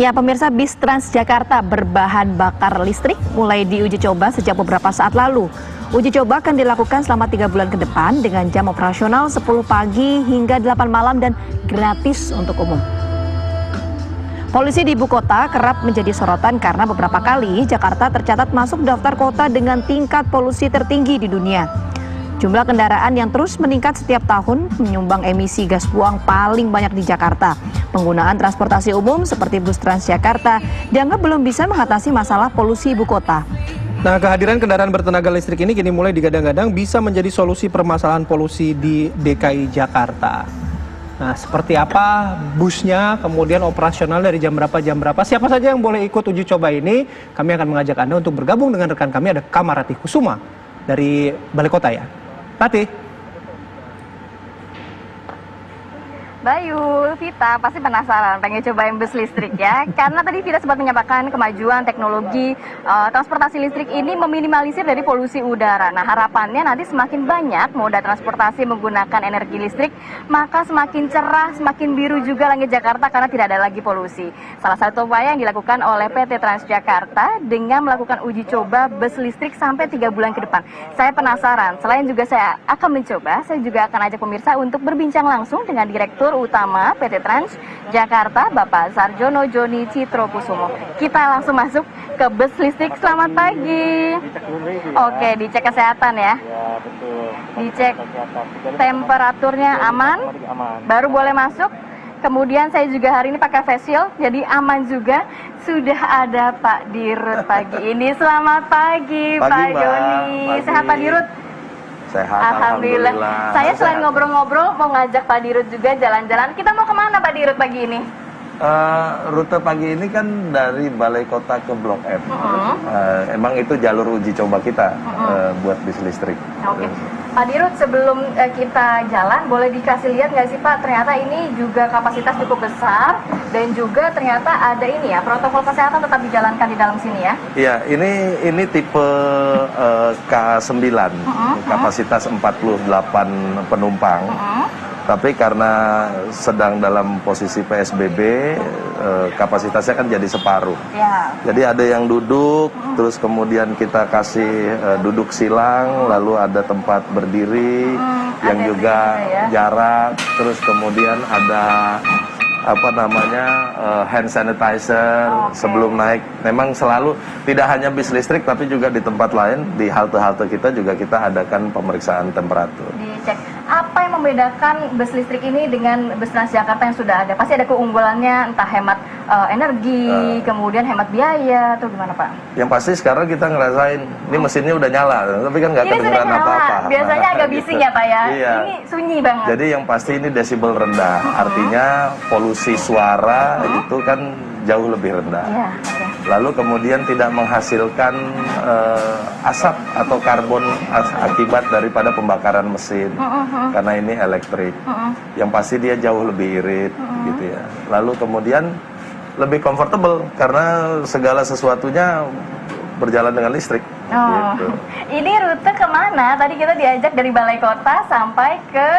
Ya, pemirsa, bis Transjakarta berbahan bakar listrik mulai diuji coba sejak beberapa saat lalu. Uji coba akan dilakukan selama 3 bulan ke depan dengan jam operasional 10 pagi hingga 8 malam dan gratis untuk umum. Polusi di ibu kota kerap menjadi sorotan karena beberapa kali Jakarta tercatat masuk daftar kota dengan tingkat polusi tertinggi di dunia. Jumlah kendaraan yang terus meningkat setiap tahun menyumbang emisi gas buang paling banyak di Jakarta. Penggunaan transportasi umum seperti bus Transjakarta dianggap belum bisa mengatasi masalah polusi ibu kota. Nah, kehadiran kendaraan bertenaga listrik ini kini mulai digadang-gadang bisa menjadi solusi permasalahan polusi di DKI Jakarta. Nah, seperti apa busnya, kemudian operasional dari jam berapa, siapa saja yang boleh ikut uji coba ini, kami akan mengajak Anda untuk bergabung dengan rekan kami, ada Kamarati Kusuma dari Balai Kota ya. Pati. Bayu, Vita pasti penasaran pengen cobain bus listrik ya. Karena tadi Vita sempat menyampaikan kemajuan teknologi transportasi listrik ini meminimalisir dari polusi udara. Nah, harapannya nanti semakin banyak moda transportasi menggunakan energi listrik, maka semakin cerah, semakin biru juga langit Jakarta karena tidak ada lagi polusi. Salah satu upaya yang dilakukan oleh PT Transjakarta dengan melakukan uji coba bus listrik sampai 3 bulan ke depan. Saya penasaran, selain juga saya akan mencoba, saya juga akan ajak pemirsa untuk berbincang langsung dengan Direktur Utama PT Transjakarta, Bapak Sarjono Joni Citrokusumo. Kita langsung masuk ke bus listrik. Selamat pagi. Oke, dicek kesehatan ya. Ya, betul. Dicek temperaturnya aman, baru boleh masuk. Kemudian saya juga hari ini pakai face shield, jadi aman juga. Sudah ada Pak Dirut pagi ini. Selamat pagi, Pak Joni. Sehat Pak Dirut? Sehat, Alhamdulillah. Saya selain ngobrol-ngobrol mau ngajak Pak Dirut juga jalan-jalan. Kita mau kemana Pak Dirut pagi ini? Rute pagi ini kan dari Balai Kota ke Blok M. Emang itu jalur uji coba kita buat bis listrik. Oke. Pak Dirut, sebelum kita jalan, boleh dikasih lihat nggak sih Pak? Ternyata ini juga kapasitas cukup besar dan juga ternyata ada ini ya, protokol kesehatan tetap dijalankan di dalam sini ya? Iya, ini tipe K9, kapasitas 48 penumpang. Tapi karena sedang dalam posisi PSBB, kapasitasnya kan jadi separuh. Ya. Jadi ada yang duduk, terus kemudian kita kasih duduk silang, lalu ada tempat berdiri, yang juga ya. jarak, terus kemudian ada hand sanitizer sebelum naik. Memang selalu tidak hanya bis listrik tapi juga di tempat lain, di halte-halte kita juga kita adakan pemeriksaan temperatur. Dicek. Apa yang membedakan bus listrik ini dengan bus Transjakarta yang sudah ada? Pasti ada keunggulannya, entah hemat energi, kemudian hemat biaya, atau gimana Pak? Yang pasti sekarang kita ngerasain, ini mesinnya udah nyala, tapi kan nggak kedengeran apa-apa. Biasanya agak bising ya Pak ya? Iya. Ini sunyi banget. Jadi yang pasti ini desibel rendah, artinya polusi suara itu kan jauh lebih rendah. Iya, oke. Lalu kemudian tidak menghasilkan asap atau karbon akibat daripada pembakaran mesin, karena ini elektrik. Yang pasti dia jauh lebih irit, gitu ya. Lalu kemudian lebih comfortable karena segala sesuatunya berjalan dengan listrik. Gitu. Ini rute kemana? Tadi kita diajak dari Balai Kota sampai ke...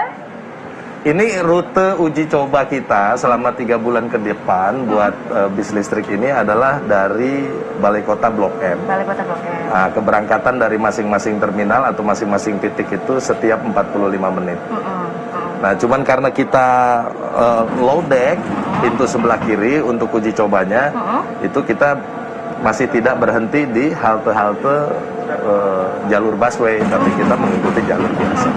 Ini rute uji coba kita selama 3 bulan ke depan buat bis listrik ini adalah dari Balai Kota Blok M. Balai Kota Blok M. Nah, keberangkatan dari masing-masing terminal atau masing-masing titik itu setiap 45 menit. Nah, cuman karena kita low deck, pintu sebelah kiri untuk uji cobanya, itu kita masih tidak berhenti di halte-halte jalur busway, tapi kita mengikuti jalur biasa.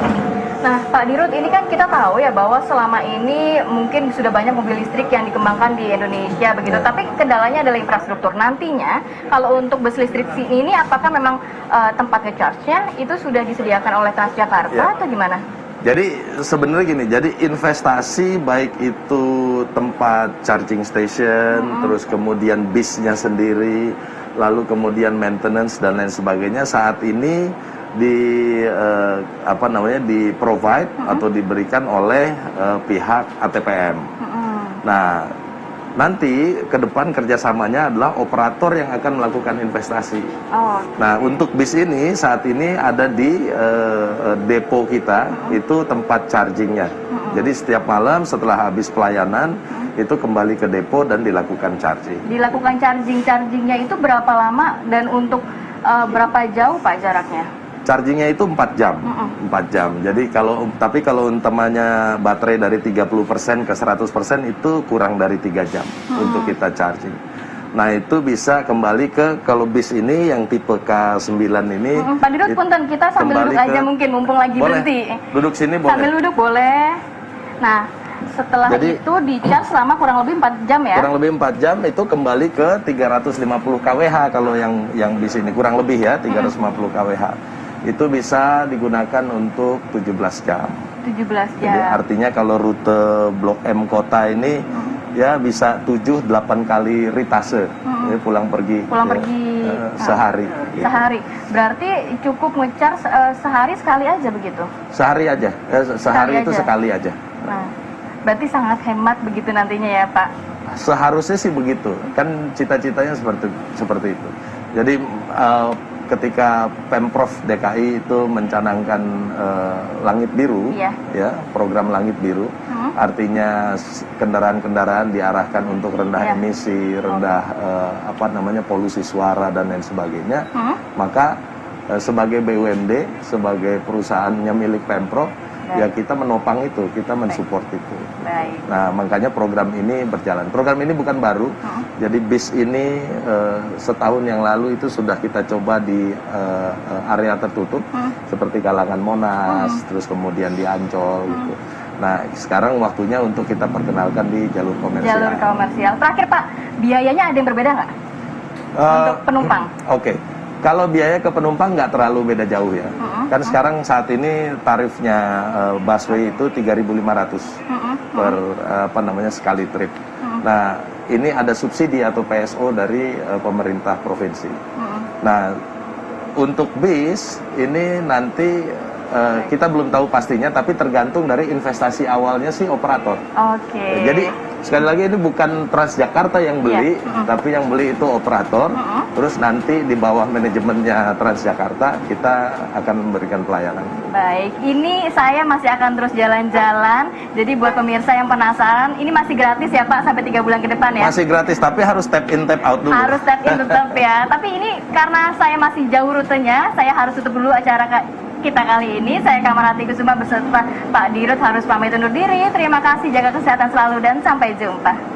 Nah, Pak Dirut, ini kan kita tahu ya bahwa selama ini mungkin sudah banyak mobil listrik yang dikembangkan di Indonesia begitu, tapi kendalanya adalah infrastruktur. Nantinya, kalau untuk bus listrik ini, apakah memang tempat nge-charge-nya itu sudah disediakan oleh Transjakarta atau gimana? Jadi sebenarnya gini, jadi investasi baik itu tempat charging station, terus kemudian bisnya sendiri, lalu kemudian maintenance dan lain sebagainya saat ini di provide atau diberikan oleh pihak ATPM. Nah, nanti ke depan kerjasamanya adalah operator yang akan melakukan investasi. Nah, untuk bis ini saat ini ada di depo kita, itu tempat chargingnya. Jadi setiap malam setelah habis pelayanan itu kembali ke depo dan dilakukan charging. Dilakukan chargingnya itu berapa lama dan untuk berapa jauh Pak jaraknya? Chargingnya itu 4 jam, 4 jam. Jadi tapi kalau umpamanya baterai dari 30% ke 100% itu kurang dari 3 jam untuk kita charging. Nah itu bisa kembali ke, kalau bis ini yang tipe K9 ini. Pak Dirut punten, kita sambil duduk aja mungkin, mumpung lagi boleh, berhenti. duduk sini boleh. Sambil duduk boleh. Nah setelah itu di-charge selama kurang lebih 4 jam ya? Kurang lebih 4 jam itu kembali ke 350 kWh kalau yang bis ini, kurang lebih ya 350 kWh. Itu bisa digunakan untuk 17 jam. 17 jam. Jadi artinya kalau rute Blok M kota ini ya bisa 7-8 kali ritase, ya, pulang pergi sehari. Sehari. Berarti cukup nge-charge sehari sekali aja begitu? Sehari aja, sehari itu sekali aja. Nah, berarti sangat hemat begitu nantinya ya Pak? Seharusnya sih begitu, kan cita-citanya seperti itu. Jadi ketika Pemprov DKI itu mencanangkan langit biru, ya program langit biru, artinya kendaraan-kendaraan diarahkan untuk rendah emisi, rendah polusi suara dan lain sebagainya, maka sebagai BUMD, sebagai perusahaannya milik Pemprov, ya kita menopang itu, kita mensupport itu. Nah makanya program ini berjalan. Program ini bukan baru, jadi bis ini setahun yang lalu itu sudah kita coba di area tertutup seperti kalangan Monas, terus kemudian di Ancol gitu. Nah sekarang waktunya untuk kita perkenalkan di jalur komersial. Jalur komersial. Terakhir Pak, biayanya ada yang berbeda nggak untuk penumpang? Oke. Kalau biaya ke penumpang nggak terlalu beda jauh ya. Kan sekarang saat ini tarifnya busway itu 3.500 per sekali trip. Nah, ini ada subsidi atau PSO dari pemerintah provinsi. Nah, untuk bis ini nanti kita belum tahu pastinya, tapi tergantung dari investasi awalnya si operator. Jadi sekali lagi ini bukan Transjakarta yang beli, tapi yang beli itu operator. Terus nanti di bawah manajemennya Transjakarta kita akan memberikan pelayanan. Baik, ini saya masih akan terus jalan-jalan. Jadi buat pemirsa yang penasaran, ini masih gratis ya Pak sampai 3 bulan ke depan ya? Masih gratis, tapi harus tap in tap out dulu. Harus tap in tetap ya. Tapi ini karena saya masih jauh rutenya, saya harus tutup dulu acara kita kali ini. Saya Kamarati Kusuma beserta Pak Dirut harus pamit undur diri. Terima kasih, jaga kesehatan selalu dan sampai jumpa.